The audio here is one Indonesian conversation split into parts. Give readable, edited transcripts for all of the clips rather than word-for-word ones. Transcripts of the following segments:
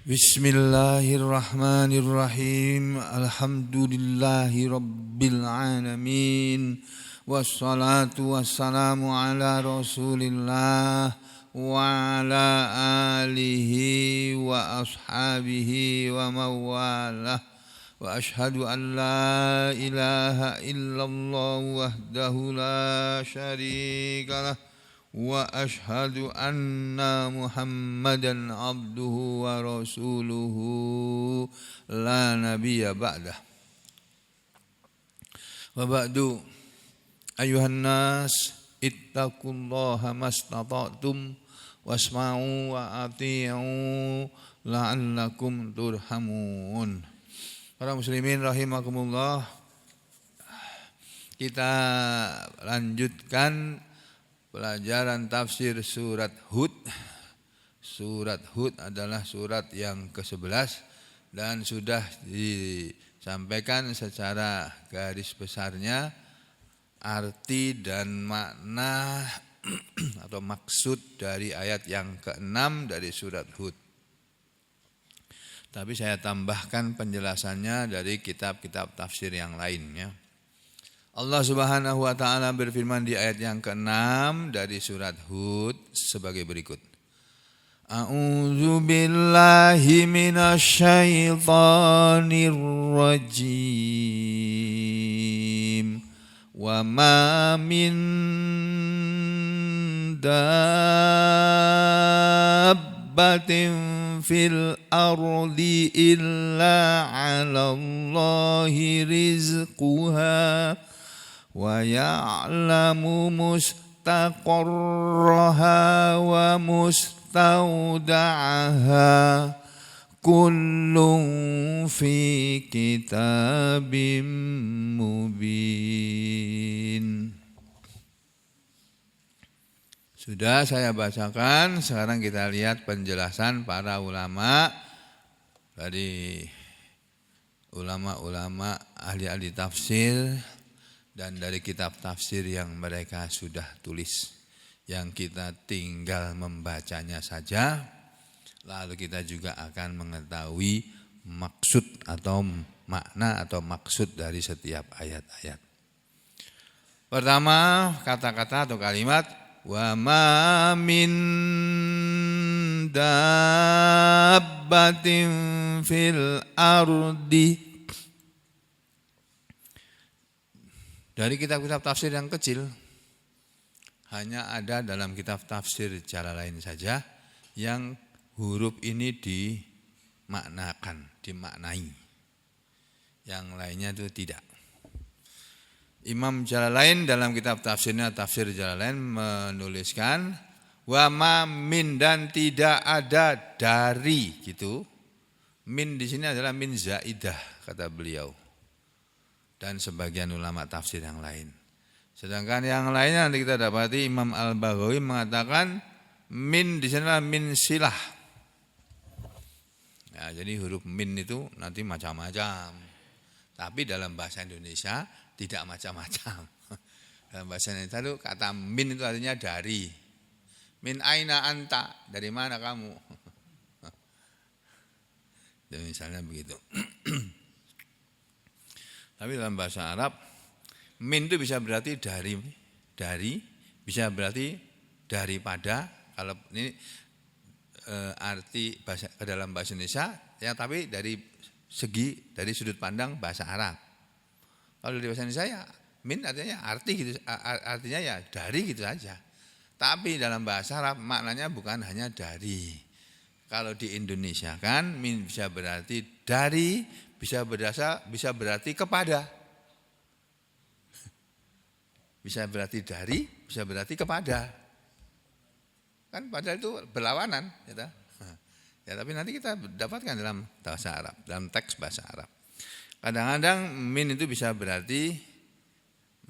Bismillahirrahmanirrahim. Alhamdulillahi rabbil alamin. Wassalatu wassalamu ala Rasulillah wa ala alihi wa ashabihi wa mawalah. Wa ashhadu an la ilaha illallah wahdahu la syarika lah. Wa ashhadu anna Muhammadan abduhu wa rasuluhu la nabiyya ba'dah. Wa ba'du ayuhan nas ittaqullaha mastata'tum wasma'u wa ati'u la'allakum turhamun. Para muslimin rahimakumullah, kita lanjutkan pelajaran tafsir surat Hud. Surat Hud adalah surat yang ke-11 dan sudah disampaikan secara garis besarnya arti dan makna atau maksud dari ayat yang ke-6 dari surat Hud. Tapi saya tambahkan penjelasannya dari kitab-kitab tafsir yang lainnya. Allah Subhanahu wa taala berfirman di ayat yang ke-6 dari surat Hud sebagai berikut. A'udzu billahi minasyaitonir rajim. Wa ma min dabbatin fil ardi illa 'alallahi rizquha wa ya'lamu mustaqarraha wa mustawda'aha kullun fi kitabim mubin. Sudah saya bacakan, sekarang kita lihat penjelasan para ulama dari ulama-ulama ahli-ahli tafsir dan dari kitab tafsir yang mereka sudah tulis, yang kita tinggal membacanya saja, lalu kita juga akan mengetahui maksud atau makna atau maksud dari setiap ayat-ayat. Pertama, kata-kata atau kalimat wa ma min dabbatin fil ardi. Dari kitab-kitab tafsir yang kecil, hanya ada dalam kitab tafsir Jalalain saja yang huruf ini dimaknai. Yang lainnya itu tidak. Imam Jalalain dalam kitab tafsirnya Tafsir Jalalain menuliskan wa ma min, dan tidak ada dari gitu. Min di sini adalah min zaidah kata beliau. Dan sebagian ulama tafsir yang lain. Sedangkan yang lainnya nanti kita dapati Imam Al-Baghawi mengatakan min di sana min silah. Ya, jadi huruf min itu nanti macam-macam. Tapi dalam bahasa Indonesia tidak macam-macam. Dalam bahasa Indonesia itu kata min itu artinya dari. Min aina anta, dari mana kamu? Dan misalnya begitu. Tapi dalam bahasa Arab, min itu bisa berarti dari, bisa berarti daripada. Kalau ini arti bahasa ke dalam bahasa Indonesia, ya tapi dari sudut pandang bahasa Arab. Kalau di bahasa Indonesia ya min artinya artinya ya dari gitu saja. Tapi dalam bahasa Arab maknanya bukan hanya dari. Kalau di Indonesia kan min bisa berarti dari, bisa berarti kepada. Bisa berarti dari, bisa berarti kepada. Kan padahal itu berlawanan, ya. Ya, tapi nanti kita dapatkan dalam bahasa Arab, dalam teks bahasa Arab. Kadang-kadang min itu bisa berarti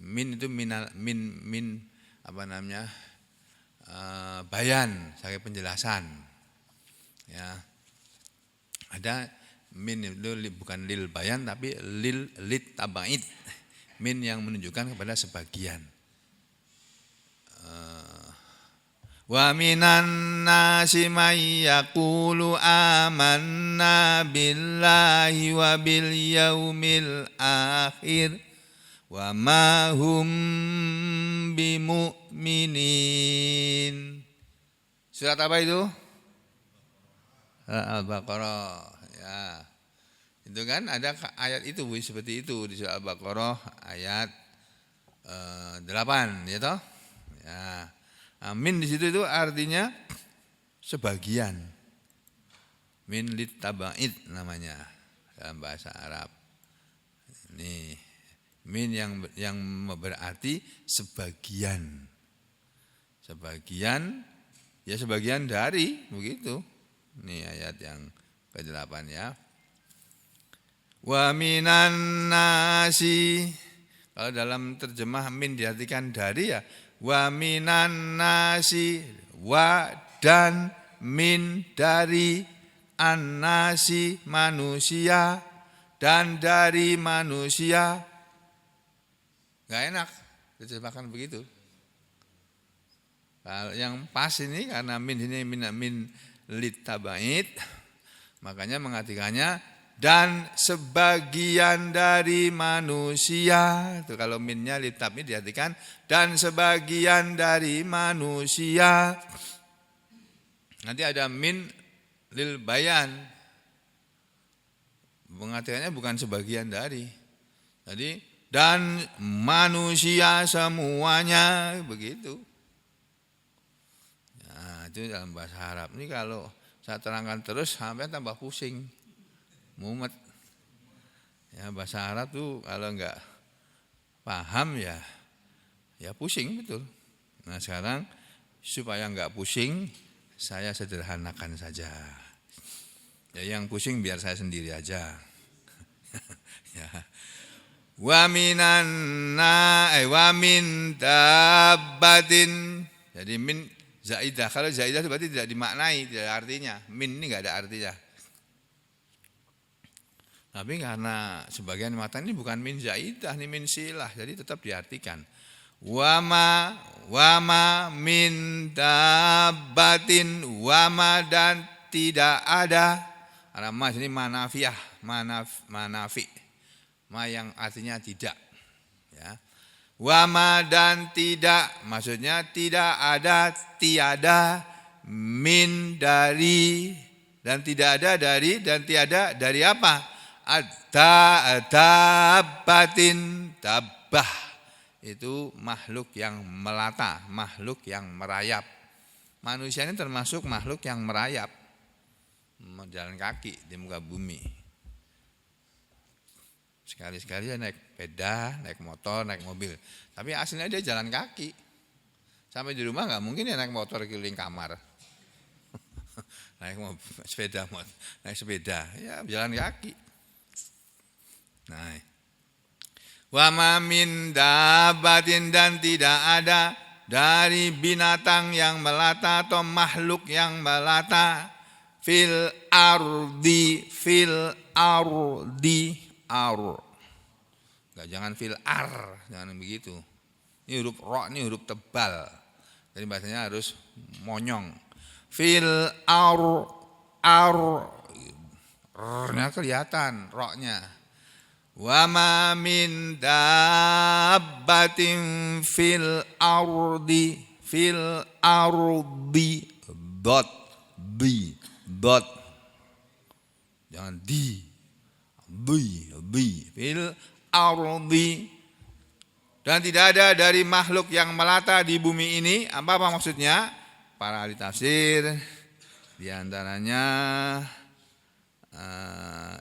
min itu min apa namanya? Bayan, sebagai penjelasan. Ya. Ada min itu bukan lil bayan tapi lil lit tabait. Min yang menunjukkan kepada sebagian. Wa minan nasi may yaqulu amanna billahi wa bil yaumil akhir wa ma hum bimu'minin. Surat apa itu? Al-Baqarah. Ya. Itu kan ada ayat itu seperti itu di surat Al-Baqarah ayat 8 ya toh? Ya. Min di situ itu artinya sebagian. Min litaba'id namanya dalam bahasa Arab. Ini min yang berarti sebagian. Sebagian ya sebagian dari begitu. Ini ayat yang ke-8 ya. Wa minan nasi, kalau dalam terjemah min diartikan dari ya, wa minan nasi, wa dan min dari, an-nasi manusia, dan dari manusia. Enggak enak diterjemahkan begitu. Kalau yang pas ini karena min ini min litabait, makanya mengartikannya dan sebagian dari manusia. Itu kalau minnya litab ini diartikan dan sebagian dari manusia. Nanti ada min lil bayan, mengartikannya bukan sebagian dari. Jadi dan manusia semuanya begitu. Nah, itu dalam bahasa Arab. Ini kalau saya terangkan terus sampai tambah pusing. Mumet. Ya, bahasa Arab tuh kalau enggak paham ya pusing betul. Nah, sekarang supaya enggak pusing, saya sederhanakan saja. Ya, yang pusing biar saya sendiri aja. Ya. Wa min dabbatin. Jadi min zaidah. Kalau zaidah berarti tidak dimaknai, tidak ada artinya. Min ini enggak ada artinya. Tapi karena sebagian mata ini bukan min zaidah, ini min silah, jadi tetap diartikan. Wama min dabbatin, wama dan tidak ada. Karena mas ini manafiah, manafi, ma yang artinya tidak. Ya. Wama dan tidak, maksudnya tidak ada, tiada, min dari, dan tidak ada dari, dan tiada dari apa? Dabbatin, dabbah itu makhluk yang melata, makhluk yang merayap. Manusia ini termasuk makhluk yang merayap, jalan kaki di muka bumi. Sekali-sekali naik sepeda, naik motor, naik mobil. Tapi aslinya dia jalan kaki. Sampai di rumah nggak mungkin dia naik motor keliling kamar. Naik sepeda, ya jalan kaki. Nah, wa ma min dabbatin dan tidak ada dari binatang yang melata atau makhluk yang melata fil ardi Enggak, jangan fil jangan begitu. Ini huruf ro, ini huruf tebal. Jadi bahasanya harus monyong. Fil r-nya kelihatan ro-nya. Wa ma min dabbatin fil ardi dot jangan di fil ardi, dan tidak ada dari makhluk yang melata di bumi ini. Apa maksudnya? Para ahli tafsir di antaranya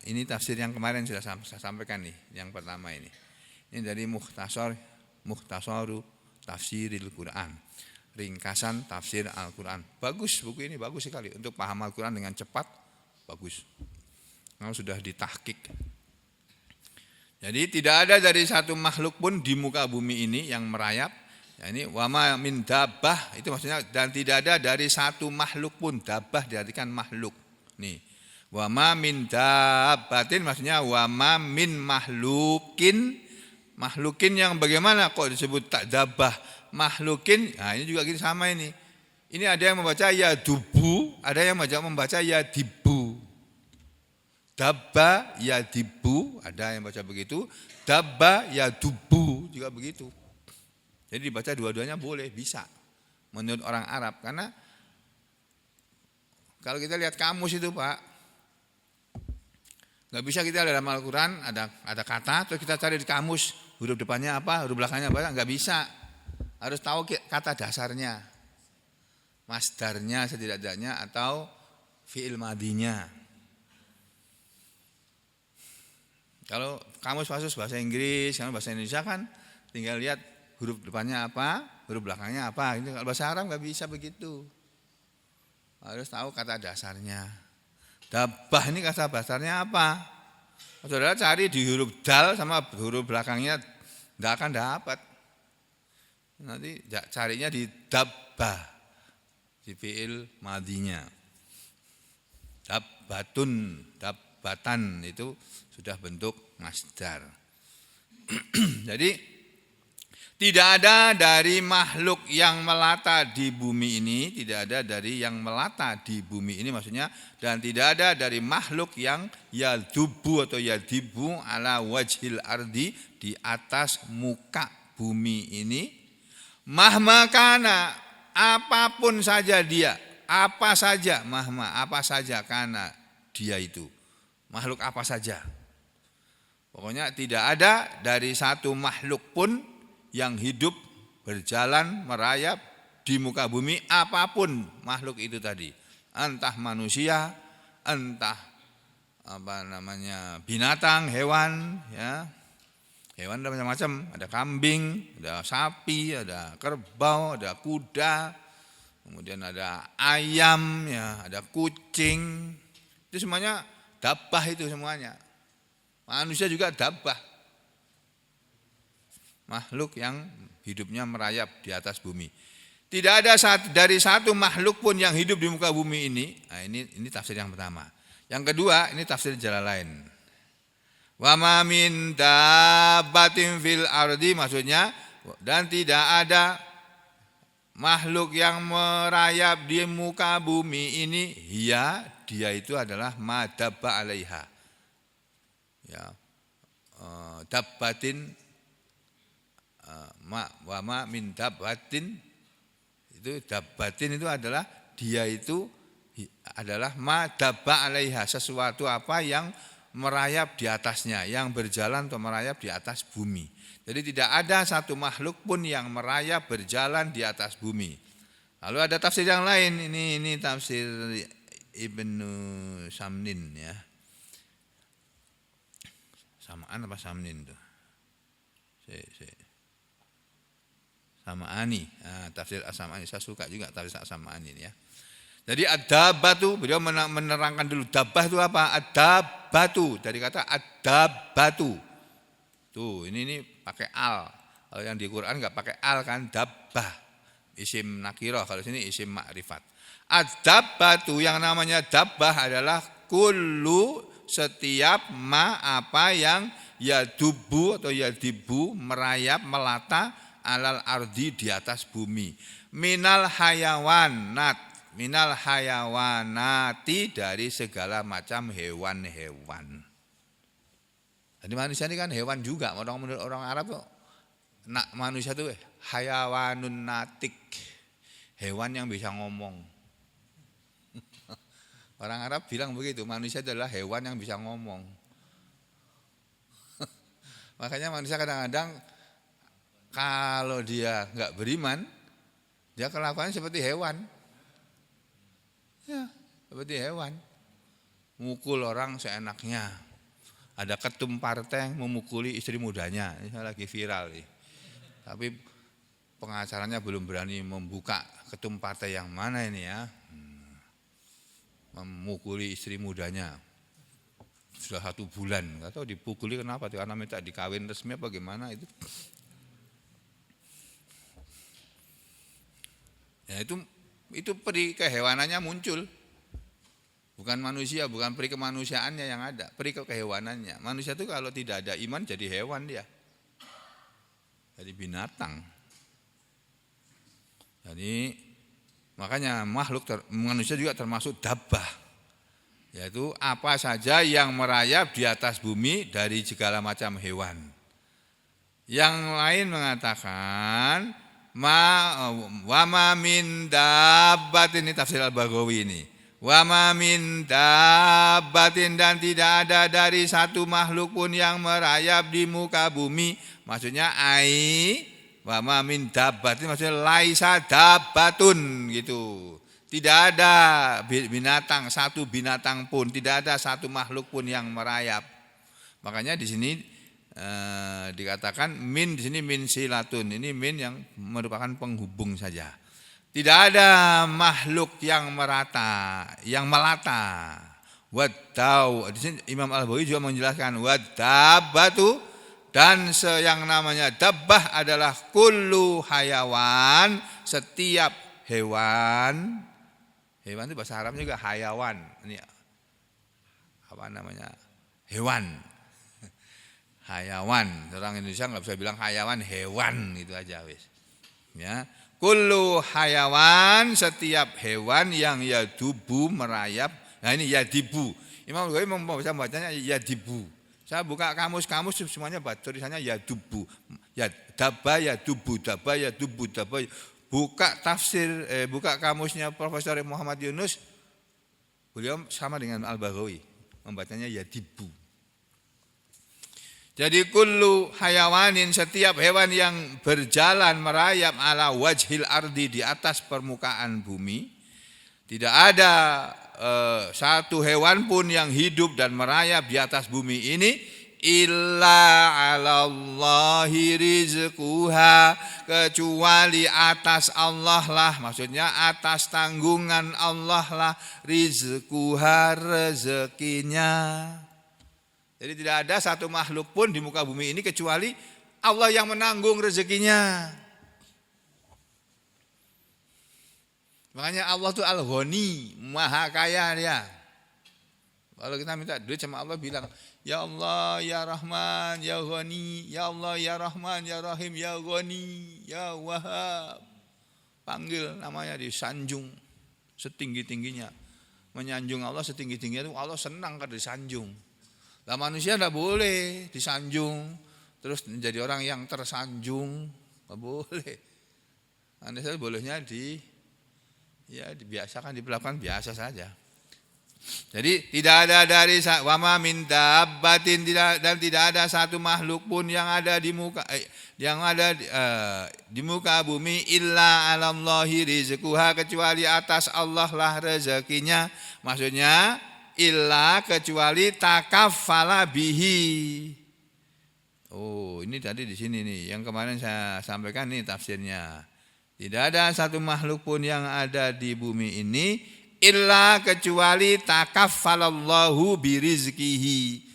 ini tafsir yang kemarin sudah saya sampaikan nih, yang pertama ini. Ini dari Mukhtasaru Tafsiril Quran. Ringkasan tafsir Al-Quran. Bagus, buku ini bagus sekali untuk paham Al-Quran dengan cepat, bagus. Kalau sudah ditahqiq. Jadi tidak ada dari satu makhluk pun di muka bumi ini yang merayap. Ya, ini wama min dabbah itu maksudnya dan tidak ada dari satu makhluk pun. Dabbah diartikan makhluk. Nih. Wama min dabbatin maksudnya wama min mahlukin yang bagaimana kok disebut tak dabbah mahlukin. Nah ini juga gini sama ini. Ini ada yang membaca yadubu, ada yang membaca yadibu. Dabba yadibu, ada yang baca begitu. Dabba yadubu juga begitu. Jadi dibaca dua-duanya boleh, bisa. Menurut orang Arab, karena kalau kita lihat kamus itu Pak, nggak bisa kita dalam Al-Quran ada kata, terus kita cari di kamus huruf depannya apa, huruf belakangnya apa, nggak bisa. Harus tahu kata dasarnya, masdarnya setidak-tidaknya atau fi'il madinya. Kalau kamus bahasa Inggris, kalau bahasa Indonesia kan tinggal lihat huruf depannya apa, huruf belakangnya apa. Ini kalau bahasa Arab nggak bisa begitu. Harus tahu kata dasarnya. Dabbah ini kata dasarnya apa? Saudara cari di huruf dal sama huruf belakangnya nggak akan dapat. Nanti carinya di dabbah, di fi'il madinya. Dabbatun, dabbatan itu sudah bentuk masdar. Jadi tidak ada dari makhluk yang melata di bumi ini, tidak ada dari yang melata di bumi ini maksudnya, dan tidak ada dari makhluk yang yadubu atau yadibu ala wajhil ardi di atas muka bumi ini. Mahma kana, apapun saja dia, apa saja mahma, apa saja kana dia itu. Makhluk apa saja. Pokoknya tidak ada dari satu makhluk pun yang hidup, berjalan, merayap di muka bumi, apapun makhluk itu tadi. Entah manusia, entah binatang, hewan, ya. Hewan ada macam-macam, ada kambing, ada sapi, ada kerbau, ada kuda, kemudian ada ayam, ya, ada kucing. Itu semuanya dabbah itu semuanya. Manusia juga dabbah. Makhluk yang hidupnya merayap di atas bumi. Tidak ada dari satu makhluk pun yang hidup di muka bumi ini. Nah, ini tafsir yang pertama. Yang kedua, ini tafsir Jalalain. Wa ma min dabbatin fil ardi, maksudnya dan tidak ada makhluk yang merayap di muka bumi ini, dia itu adalah madabba alaiha. Ya, dabbatin wa ma min dabbatin, itu dabbatin itu adalah dia itu adalah madabba alaiha, sesuatu apa yang merayap di atasnya, yang berjalan atau merayap di atas bumi. Jadi tidak ada satu makhluk pun yang merayap berjalan di atas bumi. Lalu ada tafsir yang lain, ini tafsir Ibnu Samnin, ya. Samaan apa Samnin tuh? Sam'ani. Nah, tafsir As-Sam'ani, saya suka juga tafsir As-Sam'ani ini, ya. Jadi ad-dabbatu, beliau menerangkan dulu dabbah itu apa? Ad-dabbatu dari kata ad-dabbatu. Tuh, ini pakai al. Kalau yang di Quran enggak pakai al kan, dabbah. Isim nakirah, kalau sini isim ma'rifat. Ad-dabbatu, yang namanya dabbah adalah kullu, setiap apa yang yadubu atau yadibu, merayap, melata alal ardi, di atas bumi. Minal hayawanati, dari segala macam hewan-hewan. Jadi manusia ini kan hewan juga. Menurut orang Arab kok manusia itu hayawanun natik, hewan yang bisa ngomong. Orang Arab bilang begitu, manusia adalah hewan yang bisa ngomong. Makanya manusia kadang-kadang kalau dia enggak beriman, dia kelakuannya seperti hewan. Ya, seperti hewan. Mukul orang seenaknya. Ada ketum partai yang memukuli istri mudanya. Ini lagi viral nih. Tapi pengacaranya belum berani membuka ketum partai yang mana ini, ya. Memukuli istri mudanya. Sudah 1 bulan. Enggak tahu dipukuli kenapa. Karena minta dikawin resmi apa gimana itu. Ya, itu peri kehewanannya muncul. Bukan manusia, bukan peri kemanusiaannya yang ada, peri kehewanannya. Manusia itu kalau tidak ada iman jadi hewan dia. Jadi binatang. Jadi Makanya manusia juga termasuk dabbah, yaitu apa saja yang merayap di atas bumi dari segala macam hewan. Yang lain mengatakan wa ma min dabbatin, ini tafsir Al-Baghawi ini. Wa ma min dabbatin, dan tidak ada dari satu makhluk pun yang merayap di muka bumi. Maksudnya wa ma min dabbatin maksudnya laisa dabbatun gitu. Tidak ada binatang, satu binatang pun, tidak ada satu makhluk pun yang merayap. Makanya di sini dikatakan min, di sini min silatun. Ini min yang merupakan penghubung saja. Tidak ada makhluk yang merata, yang melata. Wadau. Di sini Imam Al-Baghawi juga menjelaskan wadabbatu, dan yang namanya dabbah adalah kullu hayawan, setiap hewan. Hewan itu bahasa Arab juga hayawan. Ini apa namanya? Hewan. Hayawan. Orang Indonesia nggak bisa bilang hayawan, hewan itu aja wis. Ya. Kullu hayawan, setiap hewan yang yadubu merayap. Nah ini yadibu. Imam Ghazali membaca bacanya yadibu. Saya buka kamus semuanya tulisannya yadubu. Ya dabba yadubu, dabba yadubu, dabba. Buka tafsir buka kamusnya Profesor Muhammad Yunus. Beliau sama dengan Al-Baghawi, membacanya yadibu. Jadi kullu hayawanin, setiap hewan yang berjalan merayap ala wajhil ardi, di atas permukaan bumi. Tidak ada satu hewan pun yang hidup dan merayap di atas bumi ini illa 'alallahi rizquha, kecuali atas Allah lah, maksudnya atas tanggungan Allah lah, rizquha, rezekinya. Jadi tidak ada satu makhluk pun di muka bumi ini kecuali Allah yang menanggung rezekinya. Makanya Allah itu Al-Ghani, maha kaya dia. Kalau kita minta duit sama Allah bilang, ya Allah, ya Rahman, ya Ghani, ya Allah, ya Rahman, ya Rahim, ya Ghani, ya Wahhab. Panggil namanya, disanjung setinggi-tingginya. Menyanjung Allah setinggi-tingginya itu Allah senang kalau disanjung. Lah manusia tidak boleh disanjung terus menjadi orang yang tersanjung, tidak boleh. Anda saya bolehnya dibiasakan, diperlakukan biasa saja. Jadi tidak ada dari wama min dabbatin, dan tidak ada satu makhluk pun yang ada di muka di muka bumi illa 'alallahi rizquha, kecuali atas Allah lah rezekinya. Maksudnya illa, kecuali takaffala bihi. Oh, ini tadi di sini nih yang kemarin saya sampaikan nih tafsirnya. Tidak ada satu makhluk pun yang ada di bumi ini illa, kecuali takaffalallahu birizqihi.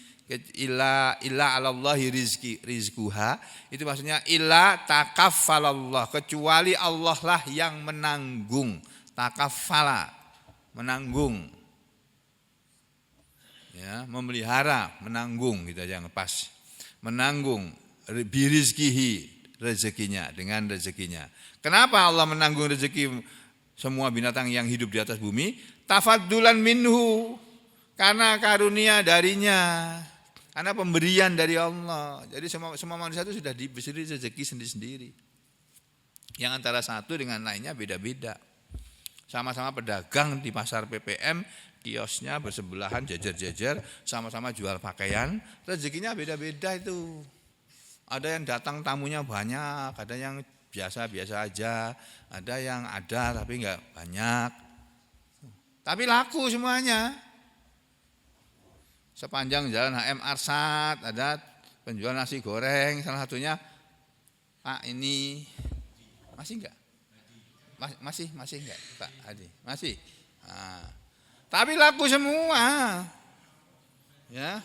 Illa 'alallahi rizquha, itu maksudnya illa takaffalallah, kecuali Allah lah yang menanggung. Takaffala, menanggung. Ya, memelihara, menanggung gitu aja yang pas. Menanggung birizqihi, rezekinya, dengan rezekinya. Kenapa Allah menanggung rezeki semua binatang yang hidup di atas bumi? Tafaddulan minhu, karena karunia darinya, karena pemberian dari Allah. Jadi semua manusia itu sudah diberi rezeki sendiri-sendiri. Yang antara satu dengan lainnya beda-beda. Sama-sama pedagang di pasar PPM, kiosnya bersebelahan, jajar-jajar, sama-sama jual pakaian, rezekinya beda-beda itu. Ada yang datang tamunya banyak, ada yang biasa-biasa aja, ada yang ada tapi enggak banyak. Tapi laku semuanya. Sepanjang jalan HM Arsat ada penjual nasi goreng, salah satunya Pak ini masih enggak? Masih enggak Pak Adi? Masih. Nah, tapi laku semua. Ya.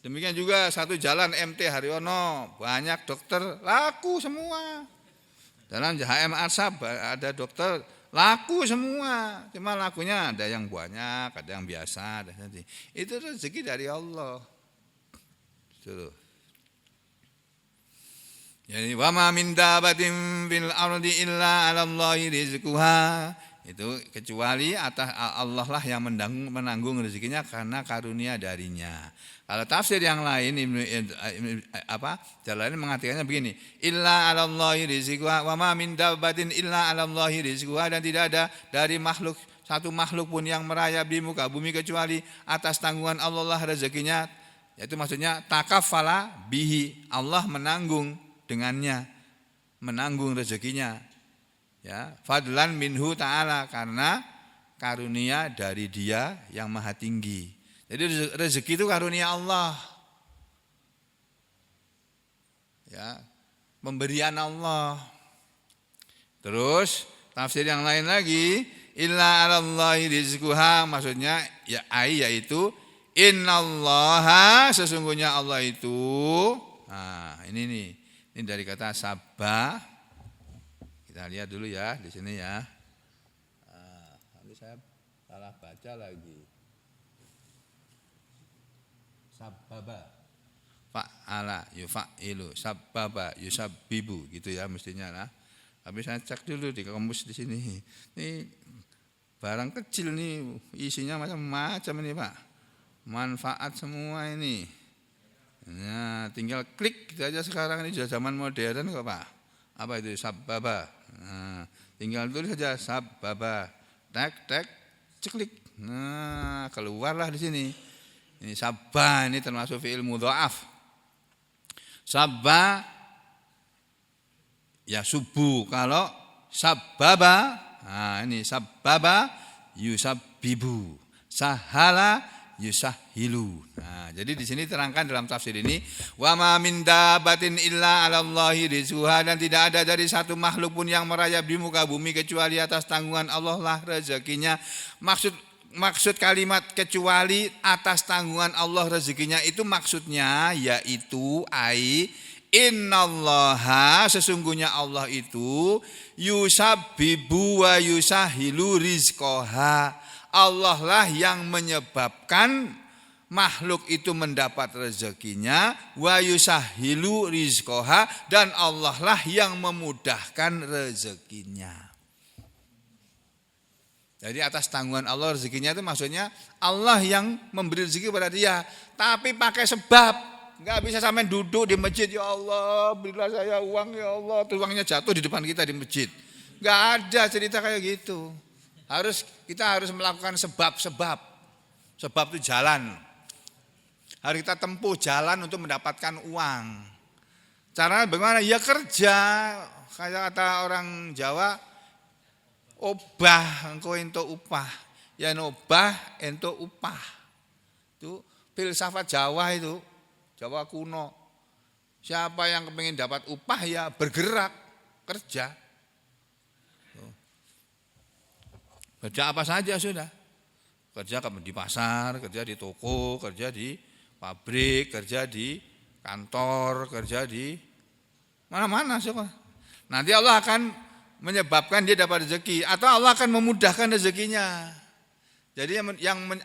Demikian juga satu jalan MT Haryono, banyak dokter, laku semua. Dalam HM Arsab ada dokter, laku semua. Cuma lakunya ada yang banyak, ada yang biasa. Itu rezeki dari Allah. Jadi wa ma min dabatin fil ardi illa 'alallahi rizquha. Itu kecuali atas Allah lah yang menanggung rezekinya karena karunia darinya. Kalau tafsir yang lain Jalalain mengatakannya begini, illa 'alallahi rizquha wa ma min dabatin illa 'alallahi rizquha, dan tidak ada dari satu makhluk pun yang merayap di muka bumi kecuali atas tanggungan Allah lah rezekinya. Yaitu maksudnya takafala bihi, Allah menanggung dengannya, menanggung rezekinya, ya, fadlan minhu ta'ala, karena karunia dari Dia yang maha tinggi. Jadi rezeki itu karunia Allah, ya, pemberian Allah. Terus tafsir yang lain lagi, illa 'alallahi rizquha, maksudnya ya yaitu innallaha, sesungguhnya Allah itu. Nah, ini nih. Ini dari kata sabah. Kita lihat dulu ya di sini ya. Nanti saya salah baca lagi. Sababa, fa'ala yufa'ilu, sababa yusabbibu, gitu ya mestinya lah. Tapi saya cek dulu di kamus di sini. Ini barang kecil nih, isinya macam-macam ini Pak. Manfaat semua ini. Nah, tinggal klik gitu aja sekarang, ini sudah zaman modern kok Pak. Apa itu sababa? Nah, tinggal tulis saja sababa, tek ceklik. Nah, keluarlah di sini. Ini sabba, ini termasuk fi'il mudha'af. Sabba ya subuh, kalau sababa, nah ini sababa yusabbibu, sahala yusahilu. Nah, jadi di sini terangkan dalam tafsir ini, wa ma min dabatin illa 'alallahi rizquha, dan tidak ada dari satu makhluk pun yang merayap di muka bumi kecuali atas tanggungan Allah lah rezekinya. Maksud kalimat kecuali atas tanggungan Allah rezekinya itu maksudnya yaitu innallaha, sesungguhnya Allah itu yusabbibu wa yusahilu rizqaha. Allah lah yang menyebabkan makhluk itu mendapat rezekinya, wa yusahilu rizqaha, dan Allah lah yang memudahkan rezekinya. Jadi atas tanggungan Allah rezekinya itu maksudnya Allah yang memberi rezeki kepada dia, tapi pakai sebab. Enggak bisa sampai duduk di masjid, ya Allah berilah saya uang ya Allah, terus uangnya jatuh di depan kita di masjid. Enggak ada cerita kayak gitu. Kita harus melakukan sebab-sebab. Sebab itu jalan. Harus kita tempuh jalan untuk mendapatkan uang. Caranya bagaimana? Ya kerja. Kayak kata orang Jawa, obah engko entuk upah. Ya nobah entuk upah. Itu filsafat Jawa itu. Jawa kuno. Siapa yang kepingin dapat upah ya bergerak, kerja. Kerja apa saja sudah. Kerja di pasar, kerja di toko, kerja di pabrik, kerja di kantor, kerja di mana-mana semua. Nanti Allah akan menyebabkan dia dapat rezeki, atau Allah akan memudahkan rezekinya. Jadi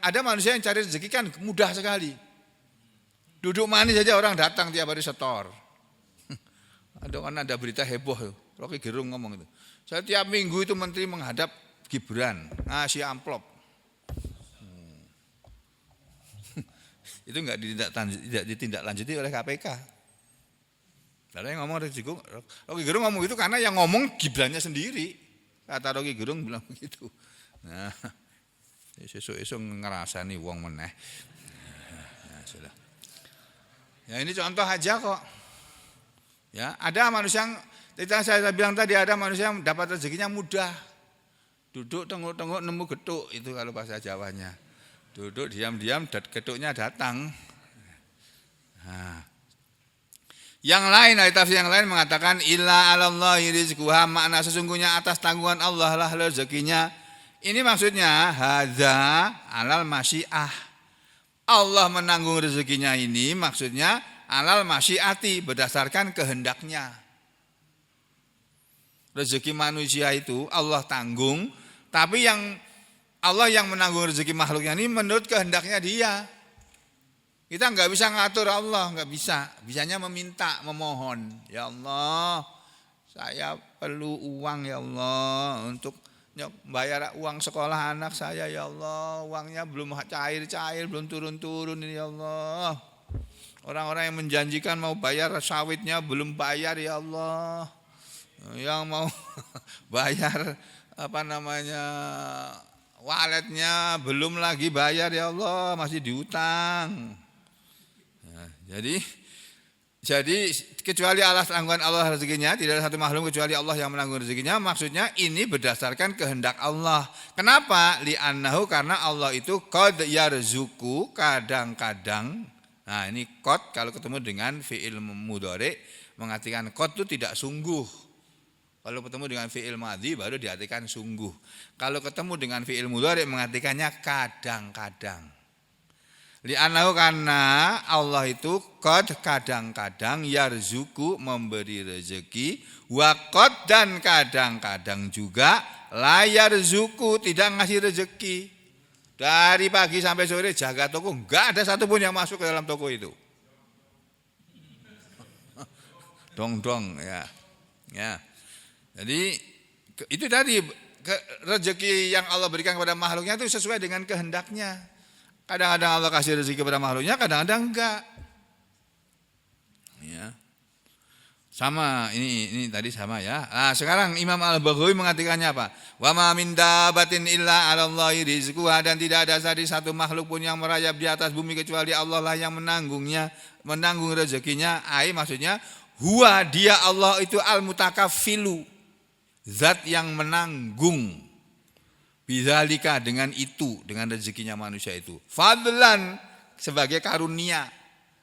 ada manusia yang cari rezeki kan mudah sekali. Duduk manis saja orang datang tiap hari setor. Ada berita heboh, Rocky Gerung ngomong itu. Saya tiap minggu itu menteri menghadap Gibran, ngasih amplop. Itu enggak ditindaklanjuti oleh KPK. Lalu yang ngomong Rocky Gerung ngomong itu karena yang ngomong Gibrannya sendiri. Kata Rocky Gerung bilang begitu. Nah, esok-esok ngerasani wong meneh. Nah, sudah. Ya ini contoh aja kok. Ya, ada manusia yang saya bilang tadi, ada manusia yang dapat rezekinya mudah. Duduk tengok-tengok nemu getuk, itu kalau bahasa Jawanya. Duduk diam-diam getuknya datang. Nah. Yang lain, dari tafsir yang lain mengatakan illa 'alallahi rizquha, makna sesungguhnya atas tanggungan Allah lah rezekinya. Ini maksudnya hadza 'alal masyiah. Allah menanggung rezekinya ini maksudnya 'alal masyiati, berdasarkan kehendaknya. Rezeki manusia itu Allah tanggung, tapi Allah yang menanggung rezeki makhluknya ini menurut kehendaknya dia. Kita nggak bisa ngatur Allah, nggak bisa. Bisanya meminta, memohon. Ya Allah, saya perlu uang ya Allah untuk bayar uang sekolah anak saya ya Allah. Uangnya belum cair-cair, belum turun-turun ini ya Allah. Orang-orang yang menjanjikan mau bayar sawitnya belum bayar ya Allah. Yang mau bayar waletnya belum lagi bayar ya Allah, masih diutang. Jadi kecuali Allah tanggungan Allah rezekinya, tidak ada satu makhluk kecuali Allah yang menanggung rezekinya. Maksudnya ini berdasarkan kehendak Allah. Kenapa? Li'annahu, karena Allah itu qad yarzuku, kadang-kadang. Nah ini qad kalau ketemu dengan fi'il mudhari mengartikan qad itu tidak sungguh. Kalau ketemu dengan fi'il madhi baru diartikan sungguh. Kalau ketemu dengan fi'il mudhari mengartikannya kadang-kadang. Li'annahu, karena Allah itu qad kadang-kadang yarzuku memberi rezeki, wa qad dan kadang-kadang juga la yarzuku tidak ngasih rezeki. Dari pagi sampai sore jaga toko, enggak ada satupun yang masuk ke dalam toko itu. Dong ya. Ya. Jadi itu tadi rezeki yang Allah berikan kepada makhluknya itu sesuai dengan kehendaknya. Kadang-kadang Allah kasih rezeki kepada makhluknya, kadang-kadang enggak. Ya. Sama ini tadi sama ya. Nah, sekarang Imam Al-Baghawi mengatakannya apa? Wa ma min dabatin illa 'alallahi rizquha, dan tidak ada satu makhluk pun yang merayap di atas bumi kecuali Allah lah yang menanggung rezekinya. Maksudnya huwa, dia Allah itu al-mutakaffilu, zat yang menanggung. Bidzalika, dengan itu, dengan rezekinya manusia itu. Fadlan, sebagai karunia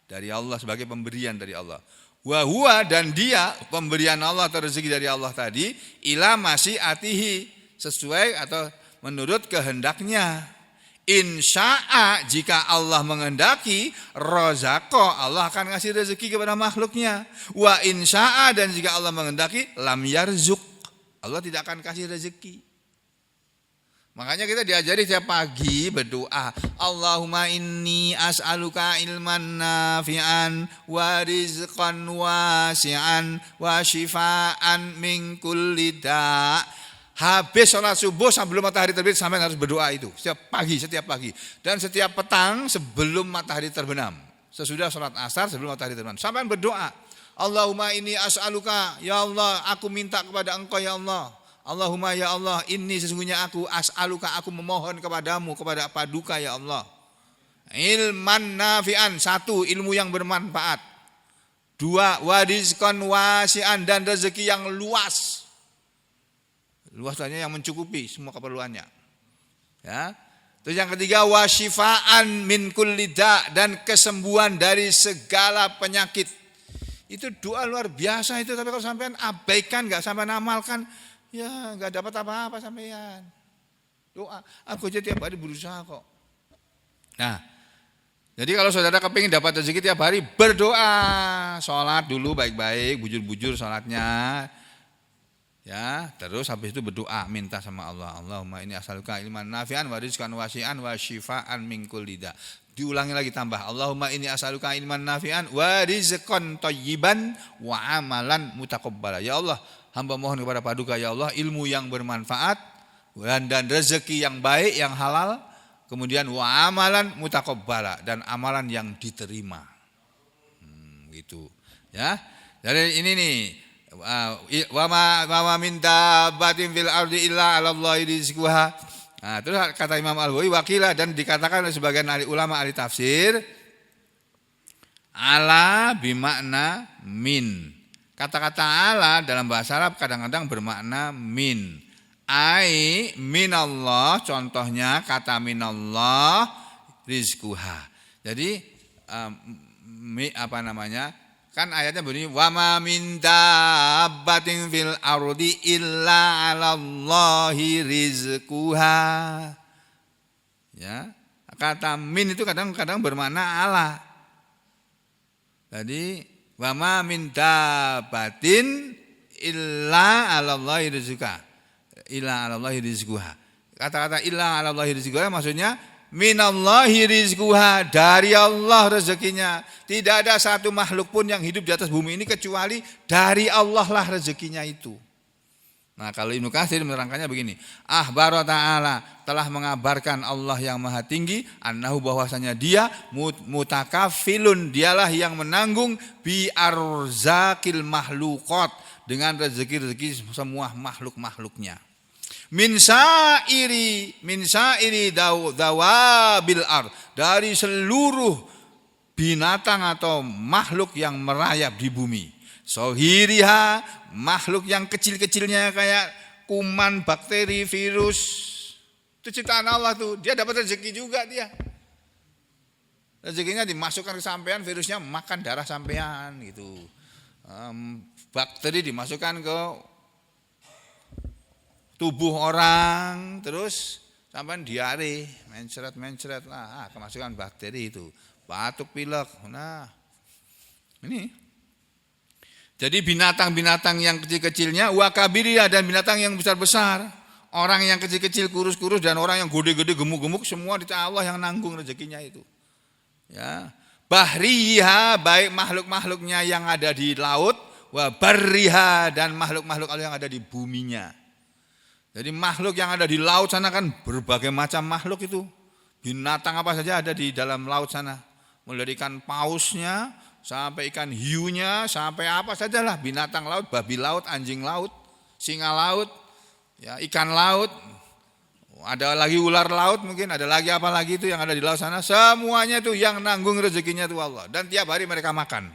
dari Allah, sebagai pemberian dari Allah. Wa huwa, dan dia pemberian Allah atau rezeki dari Allah tadi, ila masyiatihi, sesuai atau menurut kehendaknya. Insya'a, jika Allah menghendaki, rozaqo, Allah akan ngasih rezeki kepada makhluknya. Wa insya'a, dan jika Allah menghendaki, lam yarzuk, Allah tidak akan kasih rezeki. Makanya kita diajari tiap pagi berdoa, Allahumma inni as'aluka ilman nafi'an wa rizqan wasi'an wa shifaan min kulli da'. Habis sholat subuh sebelum matahari terbit sampai harus berdoa itu setiap pagi. Dan setiap petang sebelum matahari terbenam. Sesudah sholat asar sebelum matahari terbenam sampai berdoa, Allahumma inni as'aluka, ya Allah aku minta kepada engkau ya Allah. Allahumma ya Allah, ini sesungguhnya aku as'aluka, aku memohon kepadamu, kepada paduka ya Allah. Ilman nafi'an, satu, ilmu yang bermanfaat. Dua, warizqan wasi'an, dan rezeki yang luas. Luas artinya yang mencukupi semua keperluannya. Ya. Terus yang ketiga, wasyifaan min kulli da', dan kesembuhan dari segala penyakit. Itu doa luar biasa itu, tapi kalau sampean abaikan, enggak sampean amalkan, ya nggak dapat apa-apa sampean. Doa, aku aja tiap hari berusaha kok. Nah, jadi kalau saudara kepingin dapat rezeki tiap hari, berdoa, sholat dulu baik-baik, bujur-bujur sholatnya, ya. Terus habis itu berdoa, minta sama Allah. Allahumma inni as'aluka ilman nafi'an wa rizqan wasi'an wa shifaan min kulli da'. Diulangi lagi tambah, Allahumma inni as'aluka ilman nafi'an wa rizqan thayyiban wa amalan mutaqabbala. Ya Allah, hamba mohon kepada paduka ya Allah ilmu yang bermanfaat dan rezeki yang baik, yang halal, kemudian wa amalan mutaqabbala, dan amalan yang diterima. Gitu ya. Jadi ini nih, wa ma min dabbatin fil ardi illa 'alallahi rizquha. Nah, terus kata Imam Al-Baghawi, wakilah, dan dikatakan oleh sebagian ahli ulama, ahli tafsir, ala bimakna min. Kata-kata ala dalam bahasa Arab kadang-kadang bermakna min. Ai minallah, contohnya kata minallah rizquha. Jadi kan ayatnya bunyi wa ma min dabbatin fil ardi illa 'alallahi rizquha. Ya, kata min itu kadang-kadang bermakna ala. Jadi wa ma min dabbatin illa 'alallahi rizquha. Illa 'alallahi rizquha. Kata-kata illa 'alallahi rizquha maksudnya Minallahi rizquha, dari Allah rezekinya. Tidak ada satu makhluk pun yang hidup di atas bumi ini kecuali dari Allah lah rezekinya itu. Nah, kalau Ibnu Katsir menerangkannya begini, Akhbara ta'ala, telah mengabarkan Allah yang maha tinggi, annahu, bahwasanya dia mutakafilun, dialah yang menanggung bi arzakil makhluqat, dengan rezeki-rezeki semua makhluk-makhluknya. Min sa'iri dawabil ard, dari seluruh binatang atau makhluk yang merayap di bumi. Sohiriha, makhluk yang kecil-kecilnya kayak kuman, bakteri, virus, itu ciptaan Allah tuh. Dia dapat rezeki juga dia. Rezekinya dimasukkan ke sampean, virusnya makan darah sampean gitu. Bakteri dimasukkan ke tubuh orang, terus sampean diare, mencret lah, kemasukan bakteri itu, batuk pilek. Nah, ini. Jadi binatang-binatang yang kecil-kecilnya, wakabiria, dan binatang yang besar-besar, orang yang kecil-kecil kurus-kurus dan orang yang gede-gede gemuk-gemuk, semua di Allah yang nanggung rezekinya itu. Ya, bahriha, baik makhluk-makhluknya yang ada di laut, wa barriha, dan makhluk-makhluk Allah yang ada di buminya. Jadi makhluk yang ada di laut sana kan berbagai macam makhluk itu. Binatang apa saja ada di dalam laut sana. Mulai dari ikan pausnya, sampai ikan hiunya, sampai apa sajalah, binatang laut, babi laut, anjing laut, singa laut, ya, ikan laut, ada lagi ular laut mungkin, ada lagi apa lagi itu yang ada di laut sana, semuanya itu yang nanggung rezekinya itu Allah. Dan tiap hari mereka makan.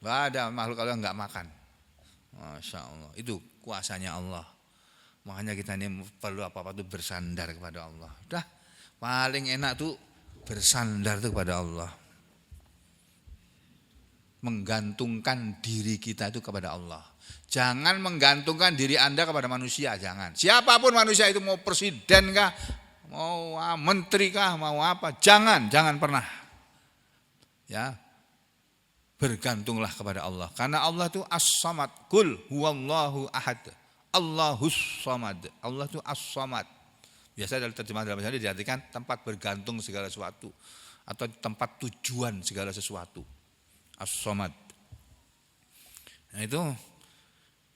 Tidak ada makhluk Allah yang enggak makan. Masya Allah, itu kuasanya Allah. Makanya kita ini perlu apa-apa itu bersandar kepada Allah. Udah, paling enak tuh bersandar itu kepada Allah. Menggantungkan diri kita itu kepada Allah. Jangan menggantungkan diri Anda kepada manusia, jangan. Siapapun manusia itu, mau presiden kah, mau menteri kah, mau apa, jangan pernah. Ya. Bergantunglah kepada Allah. Karena Allah itu as-samad. Qul huwallahu ahad. Allahus samad. Allah itu as-samad. Biasa dalam terjemahan dalam bahasa Indonesia diartikan tempat bergantung segala sesuatu atau tempat tujuan segala sesuatu. As-samad. Nah itu,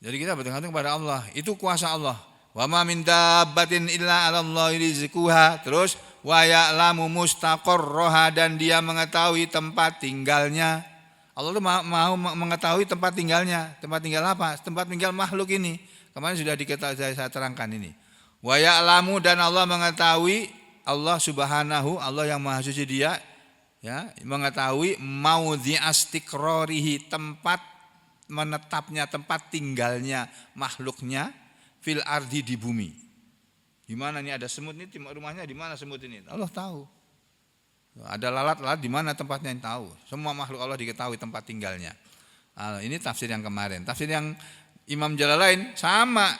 jadi kita bergantung kepada Allah. Itu kuasa Allah. Wa ma min dabbatin illa 'alallahi rizquha. Terus wa ya'lamu mustaqarraha, dan dia mengetahui tempat tinggalnya. Allah itu mau mengetahui tempat tinggalnya. Tempat tinggal apa? Tempat tinggal makhluk ini. Kemarin sudah diketahui, saya terangkan ini. Wa ya'lamu, dan Allah mengetahui, Allah subhanahu, Allah yang maha suci dia, ya, mengetahui maudhi astiqrarihi, tempat menetapnya, tempat tinggalnya makhluknya, fil ardi, di bumi. Di mana ini ada semut ini, rumahnya di mana semut ini? Allah tahu. Ada lalat-lalat di mana tempatnya, yang tahu. Semua makhluk Allah diketahui tempat tinggalnya. Ini tafsir yang kemarin. Tafsir yang Imam Jalalain sama.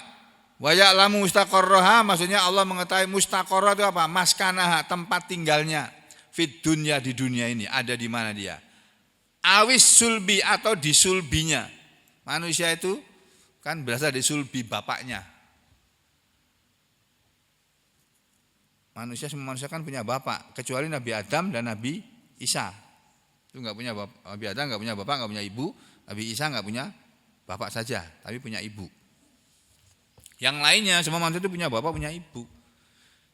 Wa ya'lamu mustaqarraha, maksudnya Allah mengetahui mustaqarrah itu apa? Maskanaha, tempat tinggalnya. Fit dunya, di dunia ini ada di mana dia? Awis sulbi, atau di sulbinya. Manusia itu kan berasal dari sulbi bapaknya. Manusia, semua manusia kan punya bapak, kecuali Nabi Adam dan Nabi Isa. Itu enggak punya bapak. Nabi Adam enggak punya bapak, enggak punya ibu. Nabi Isa enggak punya bapak saja, tapi punya ibu. Yang lainnya semua manusia itu punya bapak, punya ibu.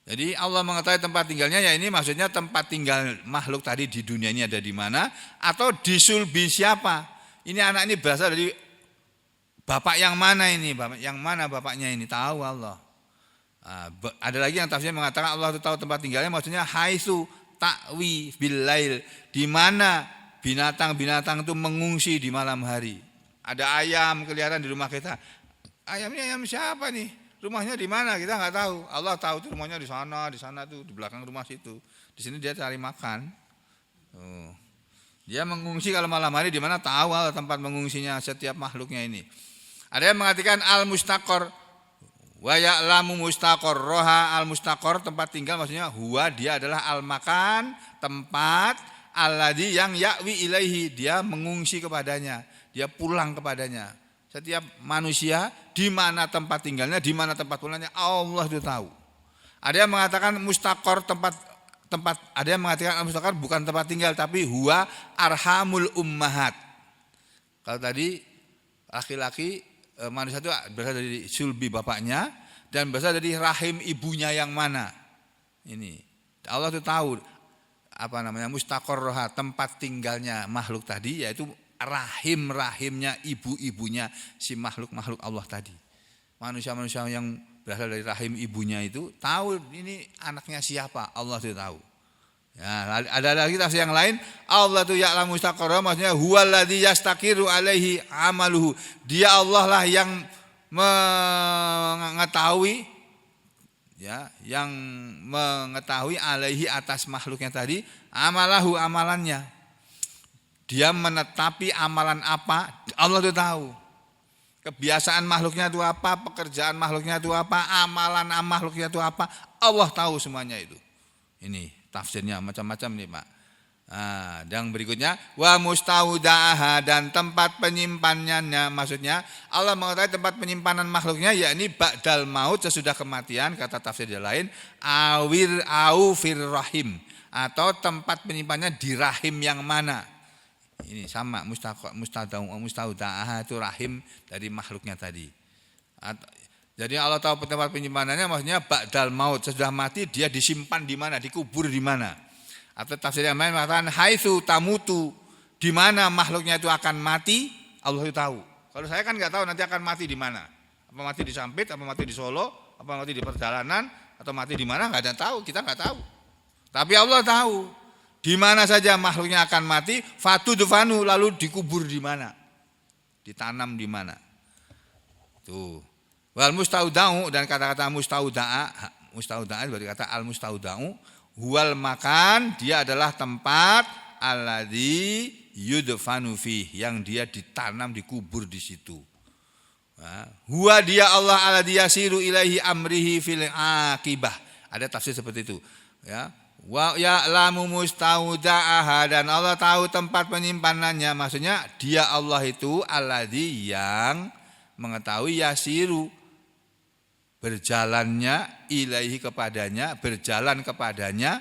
Jadi Allah mengetahui tempat tinggalnya, ya ini maksudnya tempat tinggal makhluk tadi di dunia ini ada di mana, atau di sulbi siapa. Ini anak ini berasal dari bapak yang mana ini, bapak yang mana bapaknya ini, tahu Allah. Ada lagi yang tafsir mengatakan Allah itu tahu tempat tinggalnya, maksudnya haitsu ta'wi billail, di mana binatang-binatang itu mengungsi di malam hari. Ada ayam kelihatan di rumah kita. Ayam ini ayam siapa nih? Rumahnya di mana? Kita nggak tahu. Allah tahu tuh rumahnya di sana tuh, di belakang rumah situ. Di sini dia cari makan. Dia mengungsi kalau malam hari, di mana tahu Allah tempat mengungsinya setiap makhluknya ini. Ada yang mengatakan al-mustaqor, wa ya'lamu mustaqarraha, al-mustaqor tempat tinggal, maksudnya huwa, dia adalah al-makan, tempat, alladzi yang ya'wi ilaihi, dia mengungsi kepadanya, dia pulang kepadanya. Setiap manusia di mana tempat tinggalnya, di mana tempat pulangnya, Allah itu tahu. Ada yang mengatakan mustaqor tempat, ada yang mengatakan al-mustaqor bukan tempat tinggal tapi huwa arhamul ummahat. Kalau tadi laki-laki manusia itu berasal dari sulbi bapaknya dan berasal dari rahim ibunya yang mana. Ini Allah itu tahu mustaqorroha, tempat tinggalnya makhluk tadi, yaitu rahimnya ibu-ibunya si makhluk Allah tadi. Manusia-manusia yang berasal dari rahim ibunya itu tahu ini anaknya siapa, Allah itu tahu. Ya, ada lagi tafsir yang lain, Allah itu ya'lamu mustaqarra, maksudnya huwallazi yastaqiru alaihi amaluhu. Dia Allah lah yang mengetahui, ya, yang mengetahui alaihi atas makhluknya tadi, amalahu amalannya. Dia menetapi amalan apa, Allah itu tahu. Kebiasaan makhluknya itu apa, pekerjaan makhluknya itu apa, amalan makhluknya itu apa, Allah tahu semuanya itu. Ini tafsirnya macam-macam nih Pak. Nah, yang berikutnya wa mustaudaha, dan tempat penyimpanannya, maksudnya Allah mengetahui tempat penyimpanan makhluknya, yakni ba'dal maut, sesudah kematian, kata tafsir yang lain, au fir rahim, atau tempat penyimpanannya di rahim yang mana. Ini sama mustaudaha itu rahim dari makhluknya tadi. Jadi Allah tahu tempat penyimpanannya, maksudnya ba'dal maut, sesudah mati dia disimpan di mana, dikubur di mana. Atau tafsir yang lain mengatakan haitsu tamutu, di mana makhluknya itu akan mati, Allah itu tahu. Kalau saya kan nggak tahu nanti akan mati di mana. Apa mati di Sampit, apa mati di Solo, apa mati di perjalanan, atau mati di mana, nggak ada tahu, kita nggak tahu. Tapi Allah tahu di mana saja makhluknya akan mati, fatudfanu, lalu dikubur di mana, ditanam di mana. Tuh. Wal mustauda'u, dan kata-kata mustauda'a berarti kata al mustauda'u, huwal makan, dia adalah tempat alladzi yudfanu fih, yang dia ditanam, dikubur di situ. Huwa dia Allah alladzi yasiru ilaihi amrihi fil aqibah. Ada tafsir seperti itu, ya. Wa ya'lamu mustauda'aha, dan Allah tahu tempat penyimpanannya, maksudnya dia Allah itu alladzi, yang mengetahui yasiru, berjalannya, ilaihi kepadanya, berjalan kepadanya,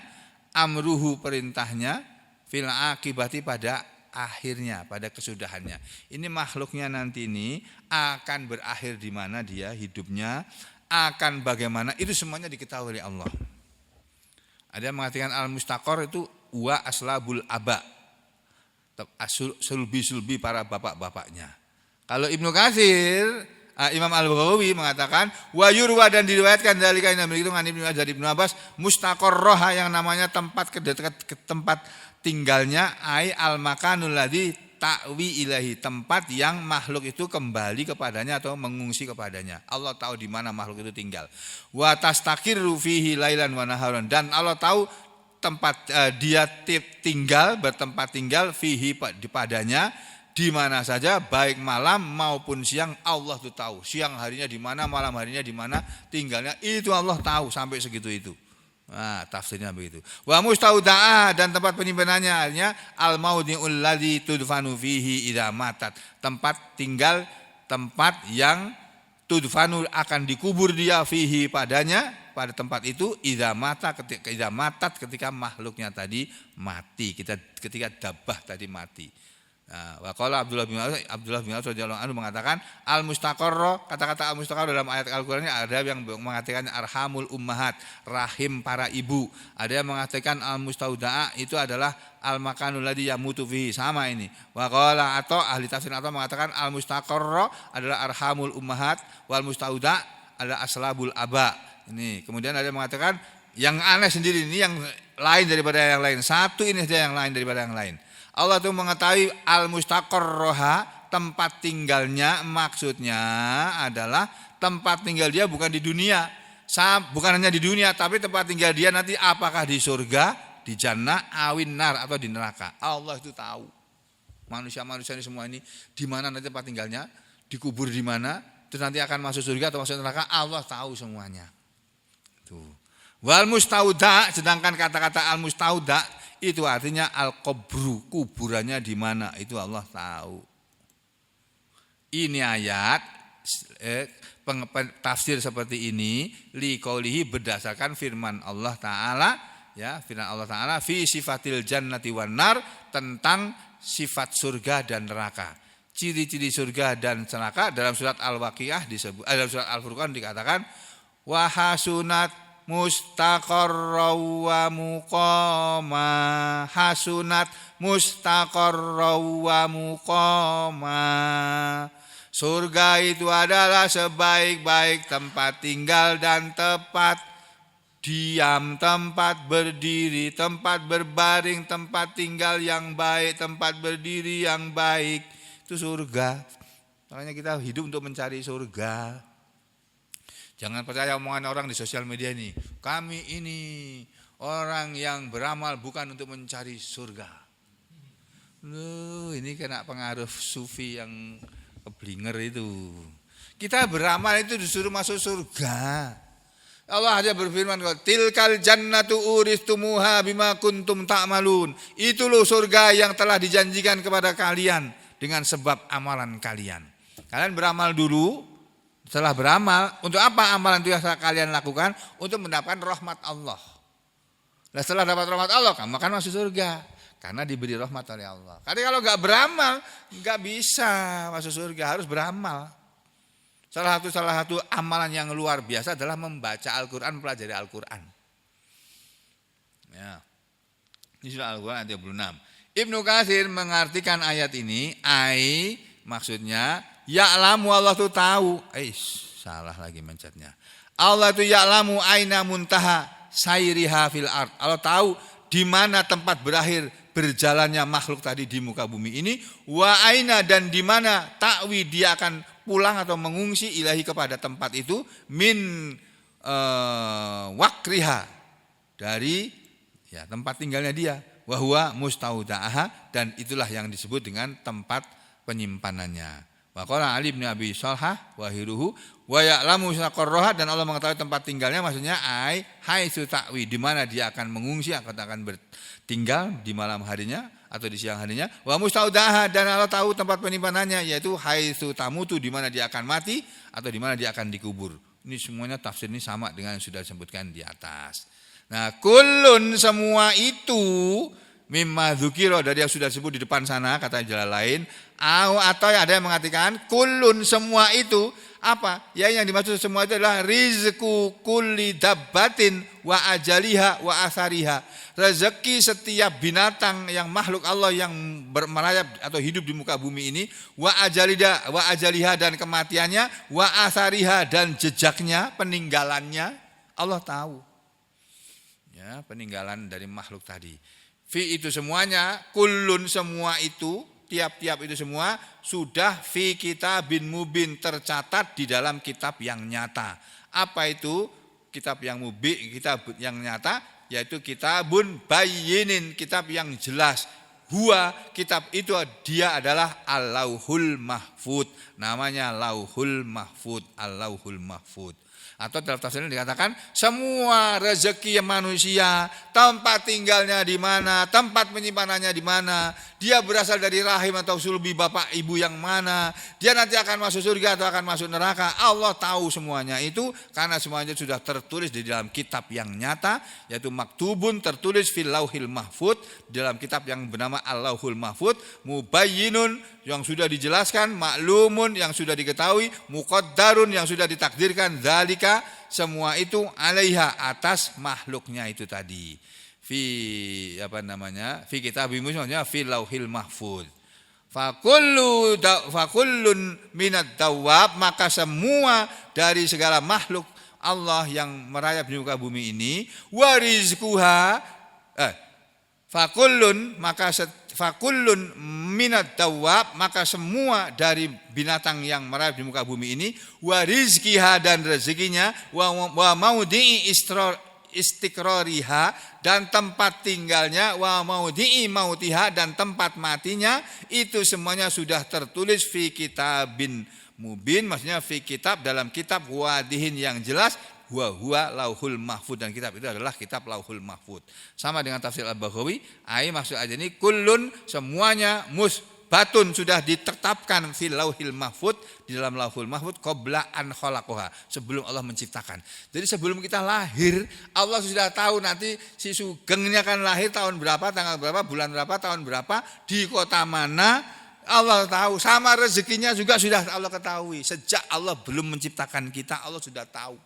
amruhu perintahnya, fil akibati pada akhirnya, pada kesudahannya. Ini makhluknya nanti ini akan berakhir di mana dia hidupnya, akan bagaimana, itu semuanya diketahui oleh Allah. Ada yang mengatakan al-mustaqor itu wa aslabul aba, sulbi para bapak-bapaknya. Kalau Ibnu Katsir, Imam Al-Baghawi mengatakan wa yurwa, dan diriwayatkan dari kain itu dari Ibnu Abbas, mustaqarroha, yang namanya tempat tempat tinggalnya, ai al-makanul ladzi ta'wi ilahi, tempat yang makhluk itu kembali kepadanya atau mengungsi kepadanya. Allah tahu di mana makhluk itu tinggal. Wa tastaqirru fihi lailan wa naharan, dan Allah tahu tempat dia tinggal, bertempat tinggal fihi padanya, di mana saja, baik malam maupun siang, Allah itu tahu. Siang harinya di mana, malam harinya di mana, tinggalnya itu Allah tahu, sampai segitu itu. Nah, tafsirnya begitu. Wa mustauda'a, dan tempat penyimpanannya artinya al-maudhi'ul ladzi tudfanu fihi idza matat, tempat tinggal, tempat yang tudfanu akan dikubur dia fihi padanya, pada tempat itu, idza matat, ketika makhluknya tadi mati, ketika dabah tadi mati. Nah, waqala Abdullah bin Mas'ud radhiyallahu anhu mengatakan al-mustaqarra, kata-kata al-mustaqarra dalam ayat Al-Qur'an ini ada yang mengatakan arhamul ummahat, rahim para ibu. Ada yang mengatakan al-mustauda'a itu adalah al-makanul ladzi yamutu fihi, sama ini. Waqala atau ahli tafsir atau mengatakan al-mustaqarra adalah arhamul ummahat, wal mustauda' adalah aslabul aba. Ini kemudian ada yang mengatakan yang aneh sendiri, ini yang lain daripada yang lain. Satu ini saja yang lain daripada yang lain. Allah itu mengetahui al-mustaqarroha, tempat tinggalnya, maksudnya adalah tempat tinggal dia bukan di dunia, bukan hanya di dunia, tapi tempat tinggal dia nanti apakah di surga, di jannah, awin nar, atau di neraka. Allah itu tahu. Manusia-manusia ini semua ini di mana nanti tempat tinggalnya, dikubur di mana, terus nanti akan masuk surga atau masuk neraka, Allah tahu semuanya. Tuh. Wal mustauda, sedangkan kata-kata al mustauda itu artinya al-qabru, kuburannya di mana, itu Allah tahu. Ini ayat tafsir seperti ini liqaulihi berdasarkan firman Allah Ta'ala, ya, firman Allah Ta'ala fi sifatil jannati wan nar, tentang sifat surga dan neraka. Ciri-ciri surga dan neraka dalam surat Al-Waqiah disebut, dalam surat Al-Furqan dikatakan wa hasunat mustaqarra wa muqama, hasunat mustaqarra wa muqama. Surga itu adalah sebaik-baik tempat tinggal dan tempat diam, tempat berdiri, tempat berbaring, tempat tinggal yang baik, tempat berdiri yang baik. Itu surga. Makanya kita hidup untuk mencari surga. Jangan percaya omongan orang di sosial media ini. Kami ini orang yang beramal bukan untuk mencari surga. Loh, ini kena pengaruh sufi yang keblinger itu. Kita beramal itu disuruh masuk surga. Allah aja berfirman, tilkal jannatu uristumuha bima kuntum ta'malun. Itu loh surga yang telah dijanjikan kepada kalian dengan sebab amalan kalian. Kalian beramal dulu, setelah beramal, untuk apa amalan itu yang kalian lakukan? Untuk mendapatkan rahmat Allah. Nah, setelah dapat rahmat Allah, kamu akan masuk surga. Karena diberi rahmat oleh Allah. Karena kalau nggak beramal, nggak bisa masuk surga, harus beramal. Salah satu amalan yang luar biasa adalah membaca Al-Quran, mempelajari Al-Quran. Ya. Ini surah Al-Quran ayat 26. Ibnu Katsir mengartikan ayat ini, maksudnya ya'lamu, Allah itu tahu. Salah lagi mencetnya. Allah itu ya'lamu aina muntaha sayriha fil ard. Allah tahu di mana tempat berakhir berjalannya makhluk tadi di muka bumi ini, wa aina, dan di mana ta'wi, dia akan pulang atau mengungsi ilahi kepada tempat itu, min wakriha, dari ya tempat tinggalnya dia, wa huwa mustauda'aha, dan itulah yang disebut dengan tempat penyimpanannya. Wa qala Ali bin Abi Shalhah wa hiruhu wa ya'lamu mustaqarraha, dan Allah mengetahui tempat tinggalnya, maksudnya haitsu ta'wi, di mana dia akan mengungsi, akan bertinggal di malam harinya atau di siang harinya. Wa mustaudaha, dan Allah tahu tempat penimpanannya, yaitu haitsu tamutu, di mana dia akan mati atau di mana dia akan dikubur. Ini semuanya tafsir ini sama dengan yang sudah disebutkan di atas. Nah, kullun, semua itu, mimma dzukira, dari yang sudah disebut di depan sana, kata jalan lain, atau ada yang mengatakan kullun, semua itu apa? Ya, yang dimaksud semua itu adalah rizku kulli dabbatin wa ajaliha wa asariha. Rezeki setiap binatang yang makhluk Allah yang merayap atau hidup di muka bumi ini, wa ajaliha, dan kematiannya, wa asariha, dan jejaknya, peninggalannya, Allah tahu. Ya, peninggalan dari makhluk tadi. Fi itu semuanya, kullun, semua itu, tiap-tiap itu semua sudah fi kitabin mubin, tercatat di dalam kitab yang nyata. Apa itu kitab yang mubin, kitab yang nyata? Yaitu kitabun bayyinin, kitab yang jelas. Huwa, kitab itu dia adalah Al-Lauhul Mahfud. Namanya Lauhul Mahfud, Al-Lauhul Mahfud. Atau dalam tafsirnya dikatakan semua rezeki manusia, tempat tinggalnya di mana, tempat penyimpanannya di mana, dia berasal dari rahim atau sulbi bapak ibu yang mana, dia nanti akan masuk surga atau akan masuk neraka, Allah tahu semuanya itu, karena semuanya sudah tertulis di dalam kitab yang nyata, yaitu maktubun, tertulis fil lauhil mahfud, dalam kitab yang bernama Al-Lauhul Mahfud, mubayyinun, yang sudah dijelaskan, maklumun, yang sudah diketahui, muqaddarun, yang sudah ditakdirkan, dzalika, semua itu, alaiha, atas makhluknya itu tadi. Fi kitabim, maksudnya fi lauhil mahfud. Fakullun minad dawab, maka semua dari segala makhluk Allah yang merayap di muka bumi ini, warizkuha, fakullun minad dawab, maka semua dari binatang yang merayap di muka bumi ini, warizkiha, dan rezekinya, wa maudhi'i istiqrariha, dan tempat tinggalnya, wa maudhi'i mautiha, dan tempat matinya, itu semuanya sudah tertulis fi kitabin mubin, maksudnya fi kitab, dalam kitab, wadihin, yang jelas, huwa lauhul mahfud, dan kitab itu adalah kitab lauhul mahfud. Sama dengan tafsir Al-Baghawi, maksud aja ini kullun, semuanya, maktubatun sudah ditetapkan fil lauhil mahfud di dalam lauhul mahfud qabla an khalaqaha sebelum Allah menciptakan. Jadi sebelum kita lahir Allah sudah tahu nanti si Sugeng ini akan lahir tahun berapa, tanggal berapa, bulan berapa, tahun berapa, di kota mana Allah tahu. Sama rezekinya juga sudah Allah ketahui. Sejak Allah belum menciptakan kita Allah sudah tahu.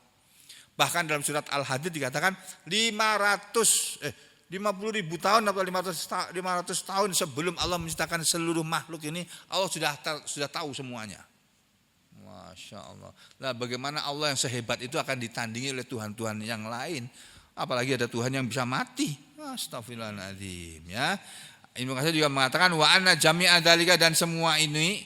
Bahkan dalam surat Al-Hadid dikatakan 50.000 tahun atau 500 tahun sebelum Allah menciptakan seluruh makhluk ini Allah sudah tahu semuanya. Masya Allah. Nah, bagaimana Allah yang sehebat itu akan ditandingi oleh Tuhan-Tuhan yang lain? Apalagi ada Tuhan yang bisa mati. Astagfirullahaladzim. Ya. Ibnu Katsir juga mengatakan wa anna jami'a dzalika dan semua ini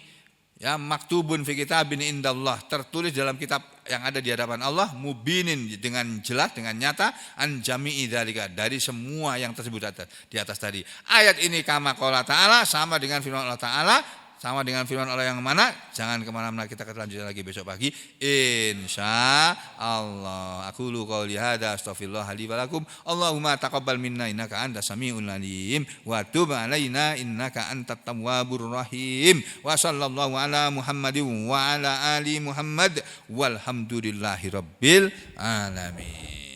ya maktubun fi kitabin indallah tertulis dalam kitab yang ada di hadapan Allah mubinin dengan jelas dengan nyata an jami'i dzalika dari semua yang tersebut di atas tadi. Ayat ini kama qala ta'ala sama dengan firman Allah Ta'ala. Sama dengan firman Allah yang mana? Jangan kemana-mana, kita akan lanjutkan lagi besok pagi. Insya Allah. Aku lu qauli hada astaghfirullah li wa lakum. Allahumma taqabbal minna innaka antas samiul alim wa tub alaina innaka antat tawwabur rahim. Wa sallallahu ala Muhammadin wa ala ali Muhammad walhamdulillahi rabbil alamin.